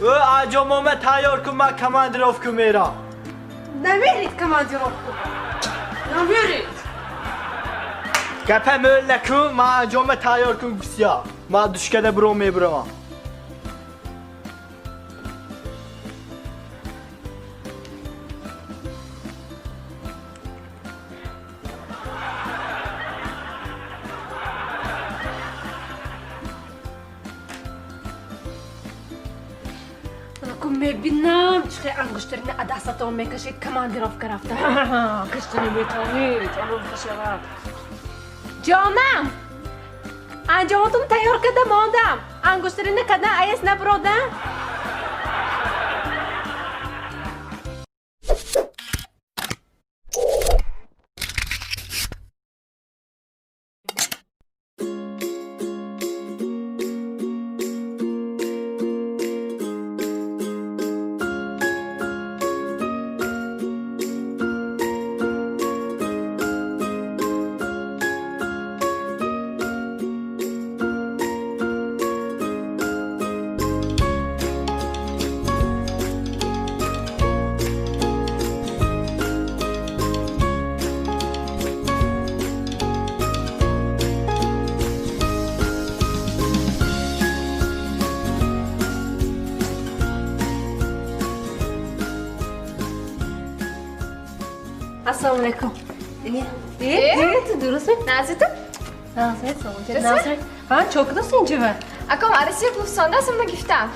او انجامم تیار کن من کماندیروفکو میرم. نمیرید کماندیروفکو. نمیرید. گپم öyle کن من انجام تیار کن بسیار. من دوشکده برو میبرم. میبینم چه انگشترین دستاتون میکشید کماندیروفکا رفته. کشتی نمیتونید. جانم انجامتون تیار کرده ماندم. انگشترین کدن ایس نبروده. السلام علیکم. تو درسته؟ نازیتو؟ Nazret sonucu. Nazret. Ben çok da sinci Akam arasıya kufsanda sonra giftem.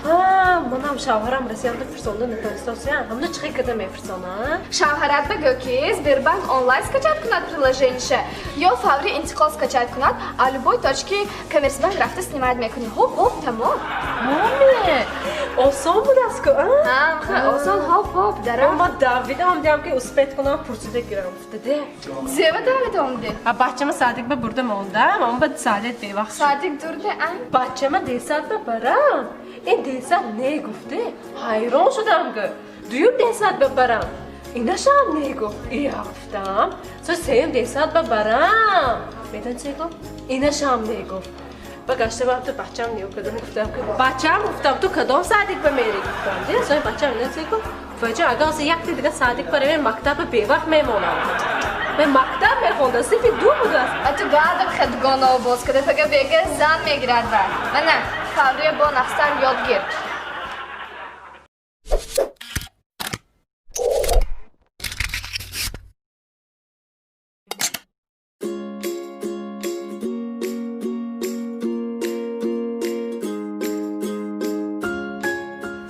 Manam şavharam resiyanda fırsonda ne konstosyan. Hamda çıkı kadar fırsona. Шавҳарат ба гӯки Сбербанк онлайн скачать кунад приложениеше ё фаври интиқол скачать кунад, а любой точки Коммерцбанк рафта снимает мекуни. Хоп, тамом. Маме, oson bu dasko. Осон хоп, дарам. Ama David'e amcam ki uspet kunan pursüde girerim dedi. Зева давид омди. Bahçeme Sadık be burada mı oldu? Ama ben Saadet Bey vakti. Садик дурде ан. Bahçeme desat be param. Desat ne gufte? Hayran şudam ki. Duyup desat be param. İnaşam ne guf? İyi haftam. So sevim desat be param. Neden şey guf? İnaşam ne guf? Bak işte ben de bahçem ne okudum guftam ki. Bahçem guftam tu kadam Sadık be meri guftam diye. So bahçem ne şey guf? Fajr agan se yak dedi Sadık para ben maktab be vakt memnunam. Ve maktab me khonda sifi du budas. Ату гадам хадгона обоз када фага бега зан мегирад бар. Мана фаври бо нафстар ёд гир.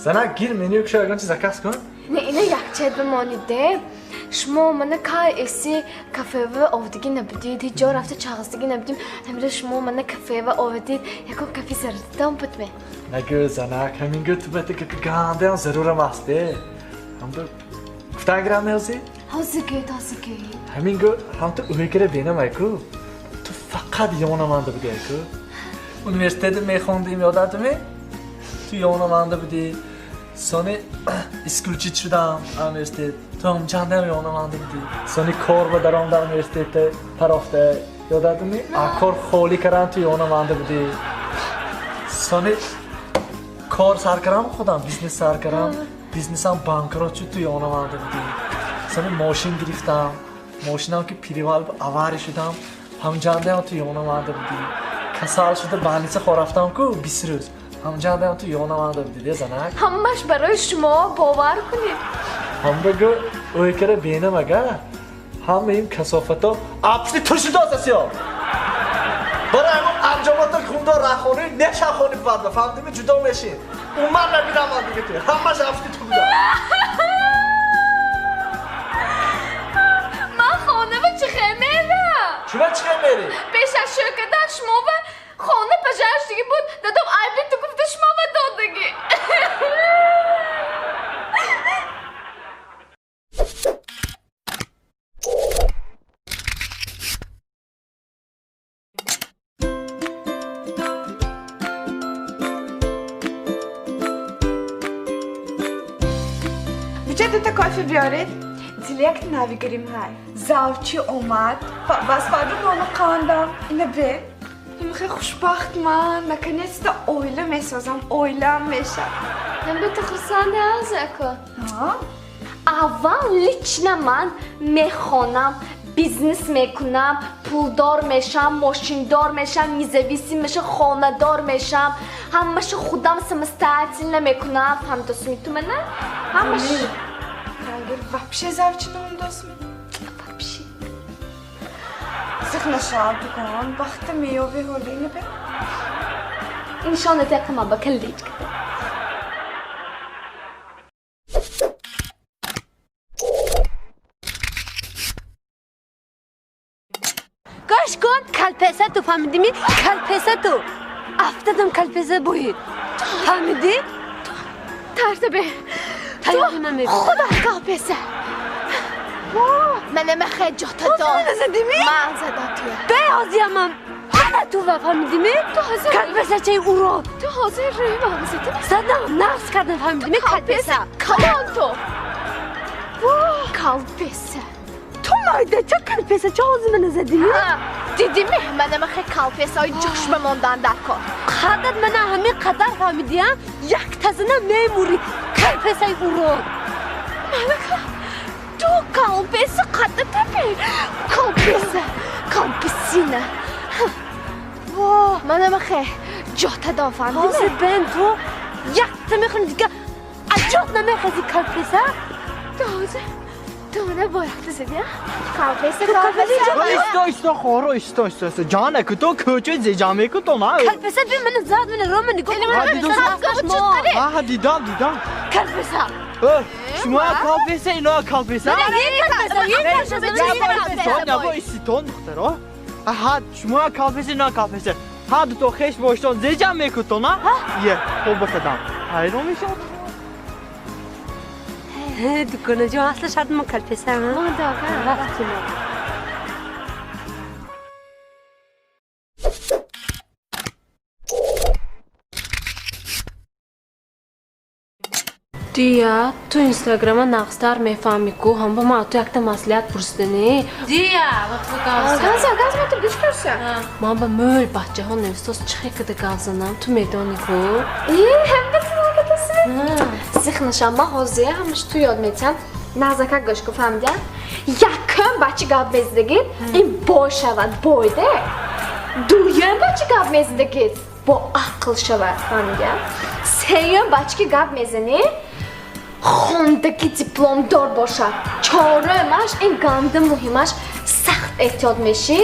Sana gir menüye kuşargan çiz akas kن. Не ина якчед бимониде. شما من کار اسی کافه و آودگی نبودید هیچ جا رفته چاغستگی نبودیم همین شما من کافه و آودید یکم کافی سردم بود می نگو زنک همین گفت بده که گانده هم ضرورم هسته هم تو گفتن گرم نیازی؟ هازگی همین گفت هم تو اوی کره بینم ایکو تو فقط یونمانده بودی ایکو Üniversitede میخوندیم یادتونه؟ تو یونمانده بودی sonra iskulçi şudam üniversite tam çandem yonamandı budi sonra kor ve daramda üniversitede tarafta yadadı mı akor kholi karan tu yonamandı budi sonra kor sarkaram خودم biznes sarkaram biznesam bankrot tu yonamandı budi sonra ماشین گرفتم ماشینم که پیریوال آوار شدم هم چندم تو yonamandı budi کسال شده بالینس خورفتم کو 20 روز همونجا هم تو یونمانده بودید زنک همش برای شما باور کنید هم بگو اوی کره بینم اگه همه این کسافت ها اپسی توشی داست یا برای همون انجامات خونده رخونی نشه خونی بعد بفهمدیم جدا میشین اون من نمیدم من دیگه توی همش اپسی تو بیدم من خانه و چه خیمه چوبه چه خیمه پیش از شرکتن شما و خانه پجرش دیگه بود دادم عیبی تو گفته شما و دادگی میشه دوتا کافی بیارید؟ دیلیک نویگریم های زوجی اومد بس فردا نونو قاندم اینه به خیلی خوشبخت من نکنیست اویله میسازم اویله هم میشم هم به تخصصان هست اکو ها اول لیچنا من میخونم بیزنس میکنم پولدار میشم ماشیندار میشم میزویسی میشه خانه دار میشم همش خودم самостоятельно میکنم فهمیدی میتونم همش Kanka вообще завчина умдасмы. вообще Sıkma şaltı kon. Baktı meyve hordine be. نشانه تقما بكليج گاش کن کلپسه تو فهمیدی می؟ کلپسه تو افتادم کلپسه بوی فهمیدی؟ ترتبه تایاقی من میبینم خدا کلپسه من مخه جاتا تو دام زدی می؟ من زدم توی بیازی هم من تو فهمیدی می؟ تو حاضر کلپسه چه اورو تو حاضر روی من زدی زدم نقص کردم فهمیدی می؟ کلپسه کلان تو کلپسه تو مایده چه کلپسه چه حوزی من زدی می؟ دیدی می من مخه کلپسه های جاش بماندن در کار خدت من همه قدر فهمیدی هم یک تزنه میموری کلپسه اورو تو کلپسه قدر تپی کلپسینه من مخه جاتا دام فهمیدی حاضر بین تو یک تا میخونی دیگه اجاد نمیخوزی کلپسه تو نه باید زدی کلپسه ایستا خورو ایستا جانه که تو کجا زیجامه که تو نه کلپسه بی من زاد من رو من نگو آه دیدم کلپسه شما کلپسه اینا کلپسه کلپسه نبا ایستون دخترا شما کلپسه اینا کلپسه ها دو تو خش باشتون زیجامه که تو نه یه خوب بخدم حیرون میشه دکانه جو اصلا شرط من کلپسه رفتی من دیا تو اینستاگرام نقصدار میفهمی کو هم با ما تو یک تا مسئولیت پرسیدنی دیا وقت گاز من تو گوش کرسه من با مول بچه ها نوستاز چه کده گازنم تو میدانی کو هم بتونم که تسی سیخنشم ما حوزه همش تو یاد میتم نزدیک گوش کو فهمیدی یکم بچه گاب میزدگید این با شود بایده دویم بچه گاب میزدگید با عقل شود فهمیدی سیم بچه که گاب میزنی خوندگی دیپلم دار باشد چهارمش این گنده مهمش سخت احتیاط میشی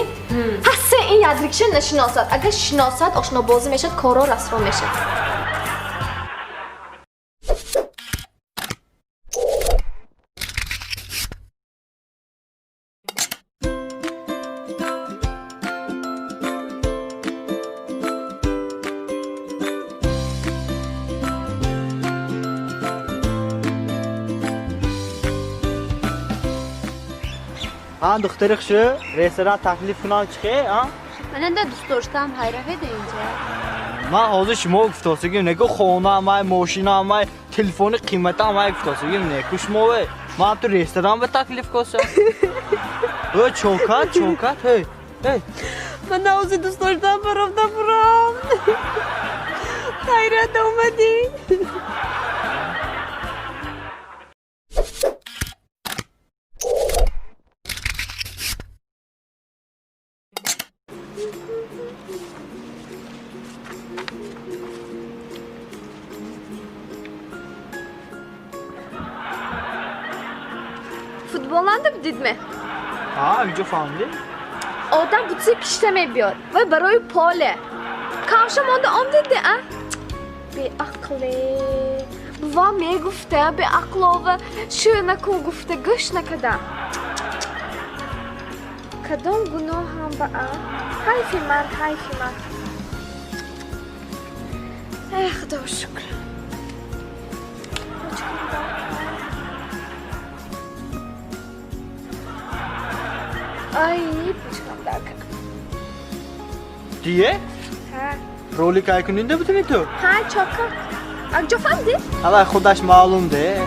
هسته این یادریکشن نشناسد اگر شناسد آشنا بازی میشد کارا رسوا میشد ها دختر خشه رستوران تکلیف کنم چیه ها من ده دوست داشتم حیرفه ده اینجا من حاضر شما گفتاسگیم نگو خونه همه ماشین همه تلفن قیمت همه گفتاسگیم نگو شما من تو رستوران به تکلیف کسه چوکت هی من نوزی دوست داشتم برفتم حیرت اومدی Futbollandı mı didme? ها اینجا فهمیدی؟ Oradan butik işleme بیار و برای پاله کامشم آنده آم دیدی اه؟ به عقله بوا میگفته به عقله و شو نکن گفته گوش نکده کدام گناه هم با حیفی من ای خدا شکر Ay, почему так? دیه؟ Ha, رولی که کنید بتونی تو؟ ha çok. Acaba اما خودش معلوم ده